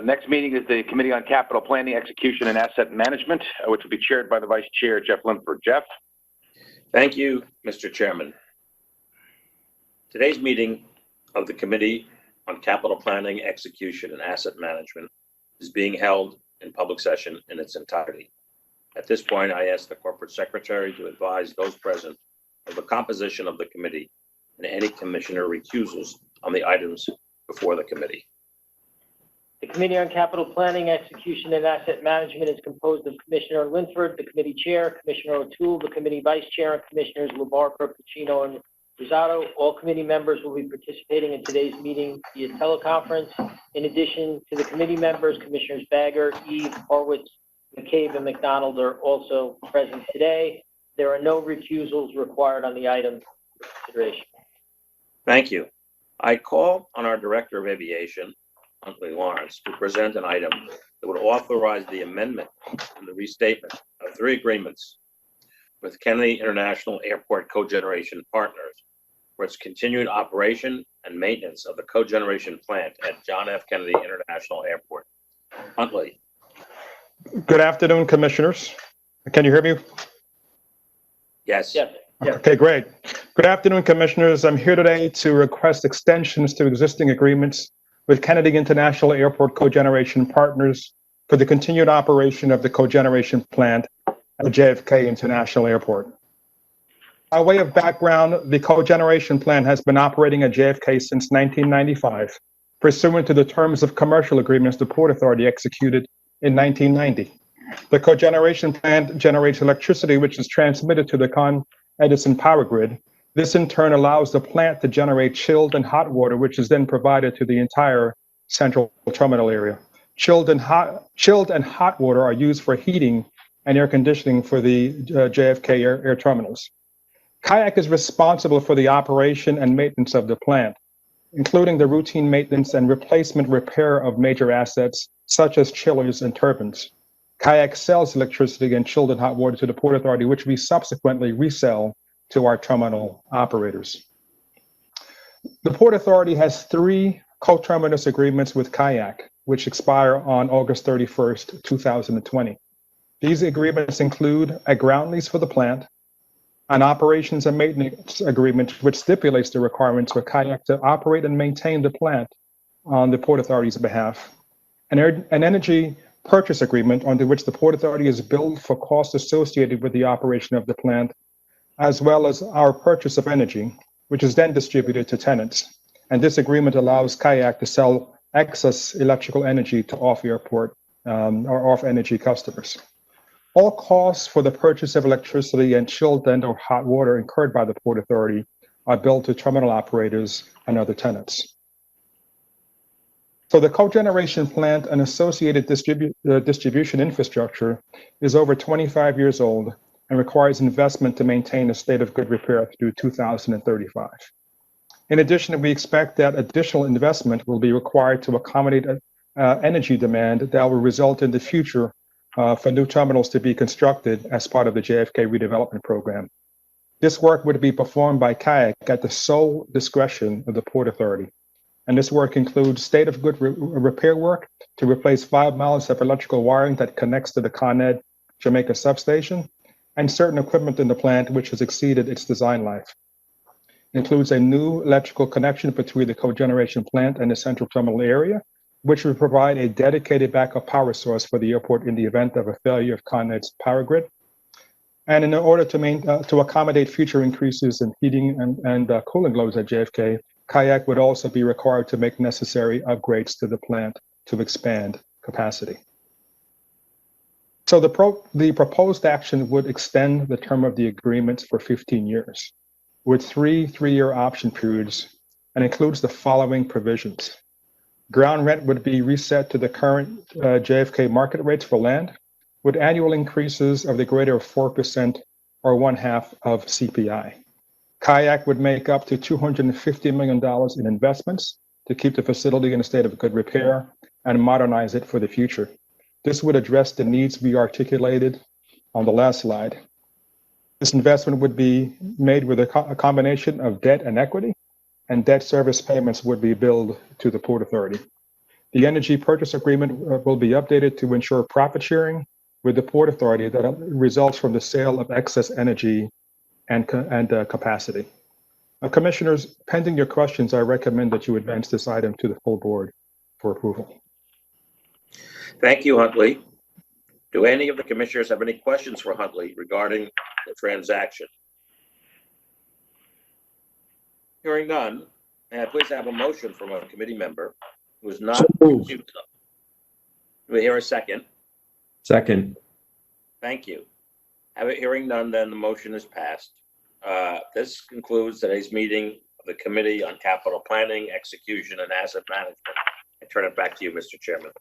Next meeting is the Committee on Capital Planning, Execution, and Asset Management, which will be chaired by the Vice Chair, Jeff Linford. Jeff? Thank you, Mr. Chairman. Today's meeting of the Committee on Capital Planning, Execution, and Asset Management is being held in public session in its entirety. At this point, I ask the Corporate Secretary to advise those present of the composition of the committee and any commissioner recusals on the items before the committee. The Committee on Capital Planning, Execution, and Asset Management is composed of Commissioner Linford, the committee chair, Commissioner O'Toole, the committee vice chair, and Commissioners LaBarca, Pacino, and Rosado. All committee members will be participating in today's meeting via teleconference. In addition to the committee members, Commissioners Bagger, Eve, Horwitz, McCabe, and McDonald are also present today. There are no recusals required on the item for consideration. Thank you. I call on our Director of Aviation, Huntley Lawrence, to present an item that would authorize the amendment and the restatement of 3 agreements with Kennedy International Airport Cogeneration Partners for its continued operation and maintenance of the cogeneration plant at John F. Kennedy International Airport. Huntley. Good afternoon, Commissioners. Can you hear me? Yes. Yes. Okay, great. Good afternoon, Commissioners. I'm here today to request extensions to existing agreements with Kennedy International Airport Cogeneration Partners for the continued operation of the cogeneration plant at JFK International Airport. By way of background, the cogeneration plant has been operating at JFK since 1995, pursuant to the terms of commercial agreements the Port Authority executed in 1990. The cogeneration plant generates electricity which is transmitted to the Con Edison power grid. This in turn allows the plant to generate chilled and hot water, which is then provided to the entire central terminal area. Chilled and hot water are used for heating and air conditioning for the JFK air terminals. Kayak is responsible for the operation and maintenance of the plant, including the routine maintenance and replacement repair of major assets such as chillers and turbines. Kayak sells electricity and chilled and hot water to the Port Authority, which we subsequently resell to our terminal operators. The Port Authority has 3 co-terminus agreements with Kayak, which expire on August 31st, 2020. These agreements include a ground lease for the plant, an operations and maintenance agreement which stipulates the requirements for Kayak to operate and maintain the plant on the Port Authority's behalf, an energy purchase agreement under which the Port Authority is billed for costs associated with the operation of the plant, as well as our purchase of energy, which is then distributed to tenants. And this agreement allows Kayak to sell excess electrical energy to off-airport or off-energy customers. All costs for the purchase of electricity and chilled and or hot water incurred by the Port Authority are billed to terminal operators and other tenants. So the cogeneration plant and associated distribution infrastructure is over 25 years old and requires investment to maintain a state of good repair through 2035. In addition, we expect that additional investment will be required to accommodate energy demand that will result in the future for new terminals to be constructed as part of the JFK redevelopment program. This work would be performed by Kayak at the sole discretion of the Port Authority. And this work includes state of good repair work to replace 5 miles of electrical wiring that connects to the Con Ed Jamaica substation, and certain equipment in the plant which has exceeded its design life. It includes a new electrical connection between the cogeneration plant and the central terminal area, which will provide a dedicated backup power source for the airport in the event of a failure of Con Ed's power grid. And in order to accommodate future increases in heating and cooling loads at JFK, Kayak would also be required to make necessary upgrades to the plant to expand capacity. So the proposed action would extend the term of the agreements for 15 years, with 3 3-year option periods, and includes the following provisions. Ground rent would be reset to the current JFK market rates for land, with annual increases of the greater of 4% or 1/2 of CPI. Kayak would make up to $250 million in investments to keep the facility in a state of good repair and modernize it for the future. This would address the needs we articulated on the last slide. This investment would be made with a combination of debt and equity, and debt service payments would be billed to the Port Authority. The energy purchase agreement will be updated to ensure profit sharing with the Port Authority that results from the sale of excess energy and capacity. Commissioners, pending your questions, I recommend that you advance this item to the full board for approval. Thank you, Huntley. Do any of the commissioners have any questions for Huntley regarding the transaction? Hearing none, may I please have a motion from a committee member who is not. So moved. Do we hear a second? Second. Thank you. Hearing none, then the motion is passed. This concludes today's meeting of the Committee on Capital Planning, Execution, and Asset Management. I turn it back to you, Mr. Chairman.